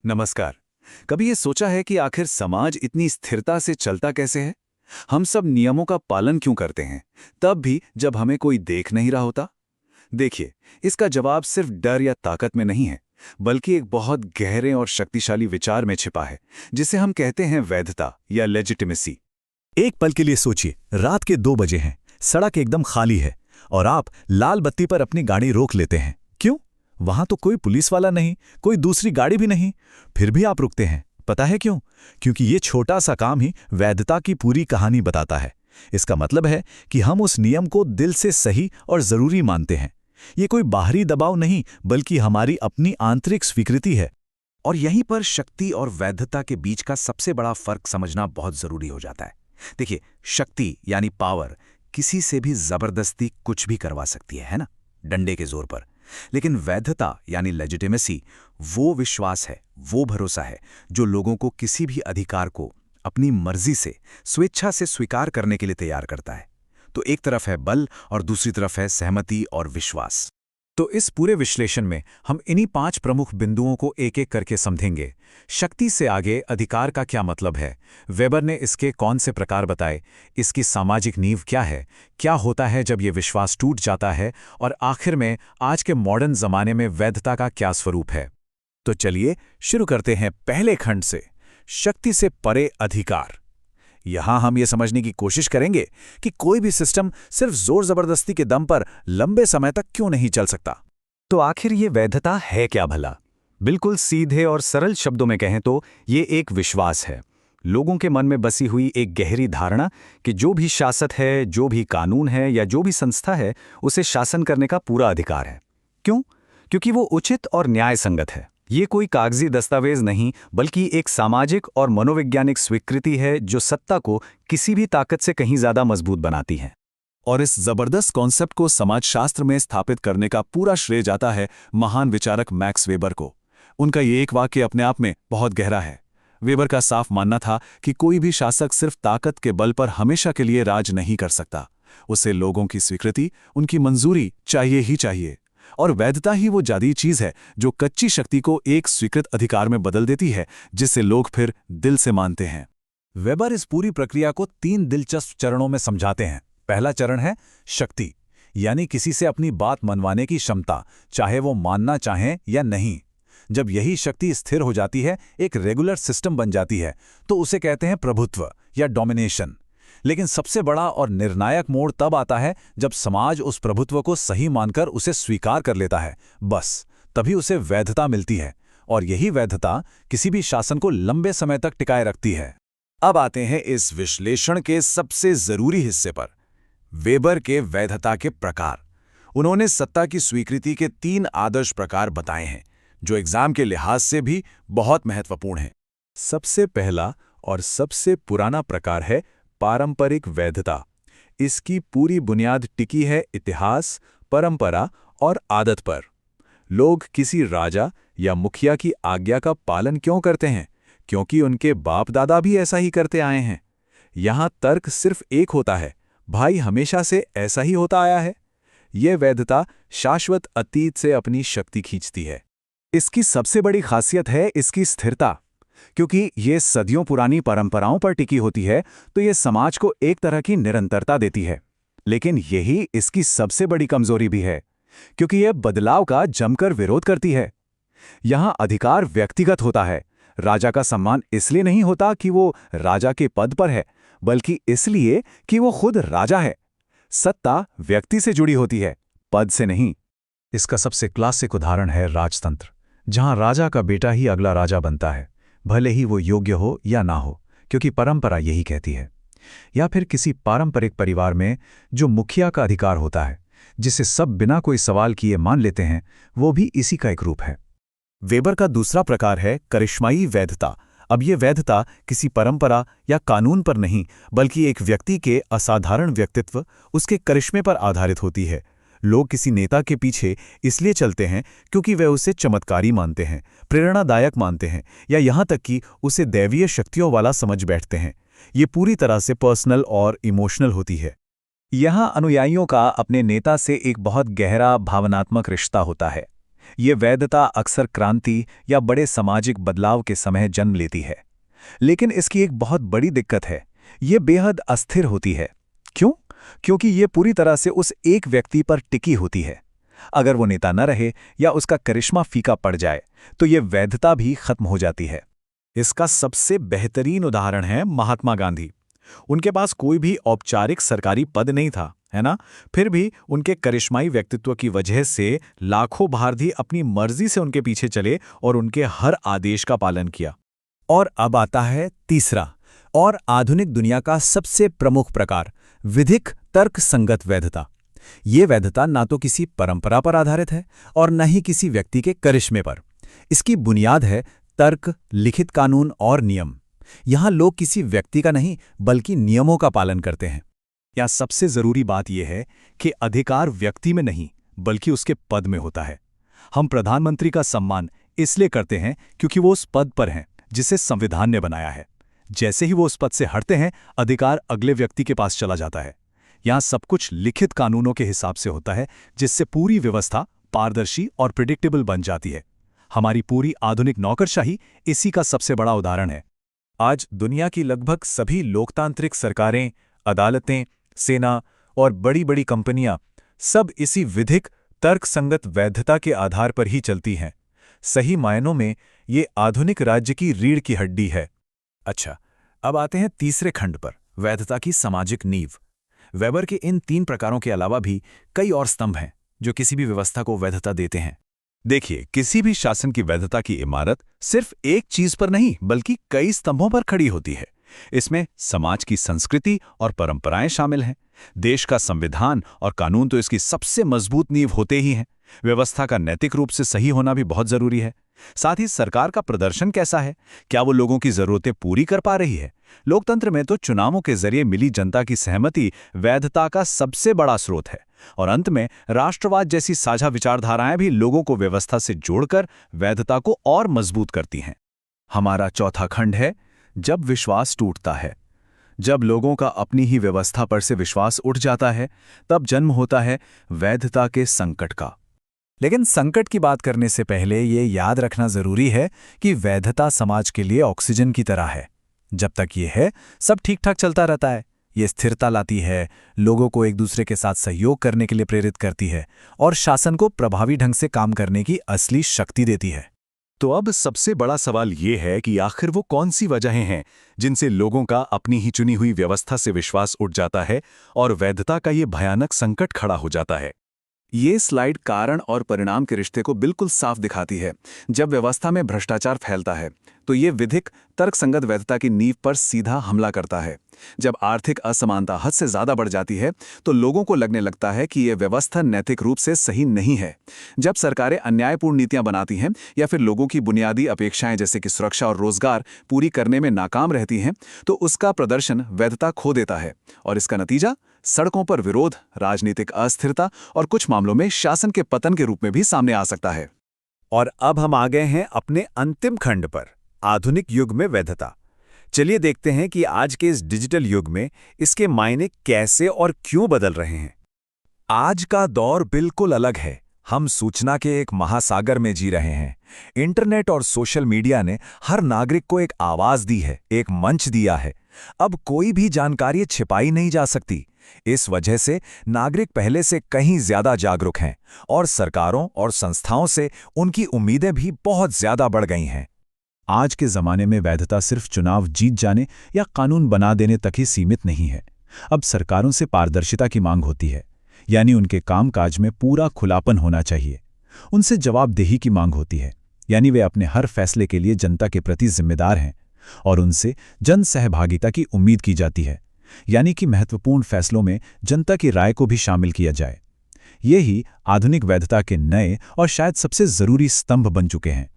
नमस्कार। कभी ये सोचा है कि आखिर समाज इतनी स्थिरता से चलता कैसे है? हम सब नियमों का पालन क्यों करते हैं, तब भी जब हमें कोई देख नहीं रहा होता? देखिए, इसका जवाब सिर्फ डर या ताकत में नहीं है, बल्कि एक बहुत गहरे और शक्तिशाली विचार में छिपा है, जिसे हम कहते हैं वैधता या लेजिटिमेसी। एक पल के लिए सोचिए, रात के 2 बजे हैं, सड़क एकदम खाली है और आप लाल बत्ती पर अपनी गाड़ी रोक लेते हैं। क्यों? वहां तो कोई पुलिस वाला नहीं, कोई दूसरी गाड़ी भी नहीं, फिर भी आप रुकते हैं। पता है क्यों? क्योंकि ये छोटा सा काम ही वैधता की पूरी कहानी बताता है। इसका मतलब है कि हम उस नियम को दिल से सही और जरूरी मानते हैं। ये कोई बाहरी दबाव नहीं, बल्कि हमारी अपनी आंतरिक स्वीकृति है। और यहीं पर शक्ति और वैधता के बीच का सबसे बड़ा फर्क समझना बहुत जरूरी हो जाता है। देखिए, शक्ति यानी पावर किसी से भी जबरदस्ती कुछ भी करवा सकती है ना, डंडे के जोर पर। लेकिन वैधता यानी लेजिटिमेसी वो विश्वास है, वो भरोसा है जो लोगों को किसी भी अधिकार को अपनी मर्जी से, स्वेच्छा से स्वीकार करने के लिए तैयार करता है। तो एक तरफ है बल और दूसरी तरफ है सहमति और विश्वास। तो इस पूरे विश्लेषण में हम इन्हीं 5 प्रमुख बिंदुओं को एक एक करके समझेंगे। शक्ति से आगे अधिकार का क्या मतलब है, वेबर ने इसके कौन से प्रकार बताए, इसकी सामाजिक नींव क्या है, क्या होता है जब ये विश्वास टूट जाता है, और आखिर में आज के मॉडर्न जमाने में वैधता का क्या स्वरूप है। तो चलिए शुरू करते हैं पहले खंड से, शक्ति से परे अधिकार। यहां हम ये समझने की कोशिश करेंगे कि कोई भी सिस्टम सिर्फ जोर जबरदस्ती के दम पर लंबे समय तक क्यों नहीं चल सकता। तो आखिर ये वैधता है क्या भला? बिल्कुल सीधे और सरल शब्दों में कहें तो ये एक विश्वास है, लोगों के मन में बसी हुई एक गहरी धारणा कि जो भी शासक है, जो भी कानून है या जो भी संस्था है, उसे शासन करने का पूरा अधिकार है। क्यों? क्योंकि वो उचित और न्याय संगत है। ये कोई कागजी दस्तावेज नहीं, बल्कि एक सामाजिक और मनोवैज्ञानिक स्वीकृति है जो सत्ता को किसी भी ताकत से कहीं ज्यादा मजबूत बनाती है। और इस जबरदस्त कॉन्सेप्ट को समाजशास्त्र में स्थापित करने का पूरा श्रेय जाता है महान विचारक मैक्स वेबर को। उनका ये एक वाक्य अपने आप में बहुत गहरा है। वेबर का साफ मानना था कि कोई भी शासक सिर्फ ताकत के बल पर हमेशा के लिए राज नहीं कर सकता। उसे लोगों की स्वीकृति, उनकी मंजूरी चाहिए ही चाहिए। और वैधता ही वो जादुई चीज है जो कच्ची शक्ति को एक स्वीकृत अधिकार में बदल देती है, जिसे लोग फिर दिल से मानते हैं। वेबर इस पूरी प्रक्रिया को 3 दिलचस्प चरणों में समझाते हैं। पहला चरण है शक्ति, यानी किसी से अपनी बात मनवाने की क्षमता, चाहे वो मानना चाहें या नहीं। जब यही शक्ति स्थिर हो जाती है, एक रेगुलर सिस्टम बन जाती है, तो उसे कहते हैं प्रभुत्व या डोमिनेशन। लेकिन सबसे बड़ा और निर्णायक मोड़ तब आता है जब समाज उस प्रभुत्व को सही मानकर उसे स्वीकार कर लेता है। बस तभी उसे वैधता मिलती है, और यही वैधता किसी भी शासन को लंबे समय तक टिकाए रखती है। अब आते हैं इस विश्लेषण के सबसे जरूरी हिस्से पर, वेबर के वैधता के प्रकार। उन्होंने सत्ता की स्वीकृति के 3 आदर्श प्रकार बताए हैं, जो एग्जाम के लिहाज से भी बहुत महत्वपूर्ण हैं। सबसे पहला और सबसे पुराना प्रकार है पारंपरिक वैधता। इसकी पूरी बुनियाद टिकी है इतिहास, परंपरा और आदत पर। लोग किसी राजा या मुखिया की आज्ञा का पालन क्यों करते हैं? क्योंकि उनके बाप दादा भी ऐसा ही करते आए हैं। यहां तर्क सिर्फ एक होता है, भाई हमेशा से ऐसा ही होता आया है। यह वैधता शाश्वत अतीत से अपनी शक्ति खींचती है। इसकी सबसे बड़ी खासियत है इसकी स्थिरता। क्योंकि ये सदियों पुरानी परंपराओं पर टिकी होती है, तो ये समाज को एक तरह की निरंतरता देती है। लेकिन यही इसकी सबसे बड़ी कमजोरी भी है, क्योंकि यह बदलाव का जमकर विरोध करती है। यहां अधिकार व्यक्तिगत होता है। राजा का सम्मान इसलिए नहीं होता कि वो राजा के पद पर है, बल्कि इसलिए कि वो खुद राजा है। सत्ता व्यक्ति से जुड़ी होती है, पद से नहीं। इसका सबसे क्लासिक उदाहरण है राजतंत्र, जहां राजा का बेटा ही अगला राजा बनता है, भले ही वो योग्य हो या ना हो, क्योंकि परंपरा यही कहती है। या फिर किसी पारंपरिक परिवार में जो मुखिया का अधिकार होता है, जिसे सब बिना कोई सवाल किए मान लेते हैं, वो भी इसी का एक रूप है। वेबर का दूसरा प्रकार है करिश्माई वैधता। अब ये वैधता किसी परंपरा या कानून पर नहीं, बल्कि एक व्यक्ति के असाधारण व्यक्तित्व, उसके करिश्मे पर आधारित होती है। लोग किसी नेता के पीछे इसलिए चलते हैं क्योंकि वे उसे चमत्कारी मानते हैं, प्रेरणादायक मानते हैं, या यहाँ तक कि उसे दैवीय शक्तियों वाला समझ बैठते हैं। ये पूरी तरह से पर्सनल और इमोशनल होती है। यहाँ अनुयायियों का अपने नेता से एक बहुत गहरा भावनात्मक रिश्ता होता है। ये वैधता अक्सर क्रांति या बड़े सामाजिक बदलाव के समय जन्म लेती है। लेकिन इसकी एक बहुत बड़ी दिक्कत है, ये बेहद अस्थिर होती है। क्यों? क्योंकि ये पूरी तरह से उस एक व्यक्ति पर टिकी होती है। अगर वो नेता न रहे या उसका करिश्मा फीका पड़ जाए तो ये वैधता भी खत्म हो जाती है। इसका सबसे बेहतरीन उदाहरण है महात्मा गांधी। उनके पास कोई भी औपचारिक सरकारी पद नहीं था, है ना? फिर भी उनके करिश्माई व्यक्तित्व की वजह से लाखों भारतीय अपनी मर्जी से उनके पीछे चले और उनके हर आदेश का पालन किया। और अब आता है तीसरा और आधुनिक दुनिया का सबसे प्रमुख प्रकार, विधिक तर्कसंगत वैधता। ये वैधता ना तो किसी परंपरा पर आधारित है और न ही किसी व्यक्ति के करिश्मे पर। इसकी बुनियाद है तर्क, लिखित कानून और नियम। यहां लोग किसी व्यक्ति का नहीं बल्कि नियमों का पालन करते हैं। या सबसे जरूरी बात यह है कि अधिकार व्यक्ति में नहीं बल्कि उसके पद में होता है। हम प्रधानमंत्री का सम्मान इसलिए करते हैं क्योंकि वो उस पद पर हैं जिसे संविधान ने बनाया है। जैसे ही वो उस पद से हटते हैं, अधिकार अगले व्यक्ति के पास चला जाता है। यहां सब कुछ लिखित कानूनों के हिसाब से होता है, जिससे पूरी व्यवस्था पारदर्शी और प्रिडिक्टेबल बन जाती है। हमारी पूरी आधुनिक नौकरशाही इसी का सबसे बड़ा उदाहरण है। आज दुनिया की लगभग सभी लोकतांत्रिक सरकारें, अदालतें, सेना और बड़ी बड़ी कंपनियां सब इसी विधिक तर्कसंगत वैधता के आधार पर ही चलती हैं। सही मायनों में ये आधुनिक राज्य की रीढ़ की हड्डी है। अच्छा, अब आते हैं तीसरे खंड पर, वैधता की सामाजिक नींव। वेबर के इन 3 प्रकारों के अलावा भी कई और स्तंभ हैं जो किसी भी व्यवस्था को वैधता देते हैं। देखिए, किसी भी शासन की वैधता की इमारत सिर्फ एक चीज पर नहीं बल्कि कई स्तंभों पर खड़ी होती है। इसमें समाज की संस्कृति और परंपराएं शामिल हैं। देश का संविधान और कानून तो इसकी सबसे मजबूत नींव होते ही हैं। व्यवस्था का नैतिक रूप से सही होना भी बहुत जरूरी है। साथ ही सरकार का प्रदर्शन कैसा है, क्या वो लोगों की जरूरतें पूरी कर पा रही है। लोकतंत्र में तो चुनावों के जरिए मिली जनता की सहमति वैधता का सबसे बड़ा स्रोत है। और अंत में राष्ट्रवाद जैसी साझा विचारधाराएं भी लोगों को व्यवस्था से जोड़कर वैधता को और मजबूत करती हैं। हमारा चौथा खंड है, जब विश्वास टूटता है। जब लोगों का अपनी ही व्यवस्था पर से विश्वास उठ जाता है, तब जन्म होता है वैधता के संकट का। लेकिन संकट की बात करने से पहले ये याद रखना जरूरी है कि वैधता समाज के लिए ऑक्सीजन की तरह है। जब तक ये है, सब ठीक ठाक चलता रहता है। ये स्थिरता लाती है, लोगों को एक दूसरे के साथ सहयोग करने के लिए प्रेरित करती है और शासन को प्रभावी ढंग से काम करने की असली शक्ति देती है। तो अब सबसे बड़ा सवाल ये है कि आखिर वो कौन सी वजहें हैं जिनसे लोगों का अपनी ही चुनी हुई व्यवस्था से विश्वास उठ जाता है और वैधता का ये भयानक संकट खड़ा हो जाता है। ये स्लाइड कारण और परिणाम के रिश्ते को बिल्कुल साफ दिखाती है। जब व्यवस्था में भ्रष्टाचार फैलता है तो ये विधिक तर्कसंगत वैधता की नींव पर सीधा हमला करता है। जब आर्थिक असमानता हद से ज्यादा बढ़ जाती है तो लोगों को लगने लगता है कि ये व्यवस्था नैतिक रूप से सही नहीं है। जब सरकारें अन्यायपूर्ण नीतियां बनाती हैं या फिर लोगों की बुनियादी अपेक्षाएं जैसे कि सुरक्षा और रोजगार पूरी करने में नाकाम रहती हैं तो उसका प्रदर्शन वैधता खो देता है। और इसका नतीजा सड़कों पर विरोध, राजनीतिक अस्थिरता और कुछ मामलों में शासन के पतन के रूप में भी सामने आ सकता है। और अब हम आ गए हैं अपने अंतिम खंड पर, आधुनिक युग में वैधता। चलिए देखते हैं कि आज के इस डिजिटल युग में इसके मायने कैसे और क्यों बदल रहे हैं। आज का दौर बिल्कुल अलग है। हम सूचना के एक महासागर में जी रहे हैं। इंटरनेट और सोशल मीडिया ने हर नागरिक को एक आवाज दी है, एक मंच दिया है। अब कोई भी जानकारी छिपाई नहीं जा सकती। इस वजह से नागरिक पहले से कहीं ज्यादा जागरूक हैं और सरकारों और संस्थाओं से उनकी उम्मीदें भी बहुत ज्यादा बढ़ गई हैं। आज के जमाने में वैधता सिर्फ चुनाव जीत जाने या कानून बना देने तक ही सीमित नहीं है। अब सरकारों से पारदर्शिता की मांग होती है, यानी उनके कामकाज में पूरा खुलापन होना चाहिए। उनसे जवाबदेही की मांग होती है, यानी वे अपने हर फैसले के लिए जनता के प्रति जिम्मेदार हैं। और उनसे जन सहभागिता की उम्मीद की जाती है, यानी कि महत्वपूर्ण फैसलों में जनता की राय को भी शामिल किया जाए। ये ही आधुनिक वैधता के नए और शायद सबसे जरूरी स्तंभ बन चुके हैं।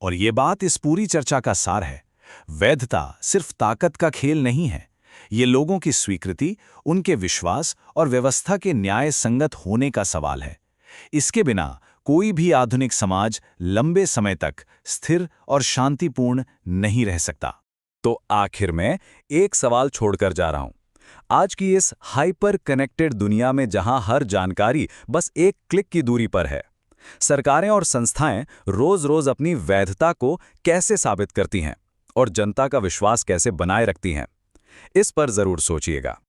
और ये बात इस पूरी चर्चा का सार है। वैधता सिर्फ ताकत का खेल नहीं है, ये लोगों की स्वीकृति, उनके विश्वास और व्यवस्था के न्याय संगत होने का सवाल है। इसके बिना कोई भी आधुनिक समाज लंबे समय तक स्थिर और शांतिपूर्ण नहीं रह सकता। तो आखिर में एक सवाल छोड़कर जा रहा हूं। आज की इस हाइपर कनेक्टेड दुनिया में जहां हर जानकारी बस एक क्लिक की दूरी पर है, सरकारें और संस्थाएं रोज-रोज अपनी वैधता को कैसे साबित करती हैं और जनता का विश्वास कैसे बनाए रखती हैं, इस पर जरूर सोचिएगा।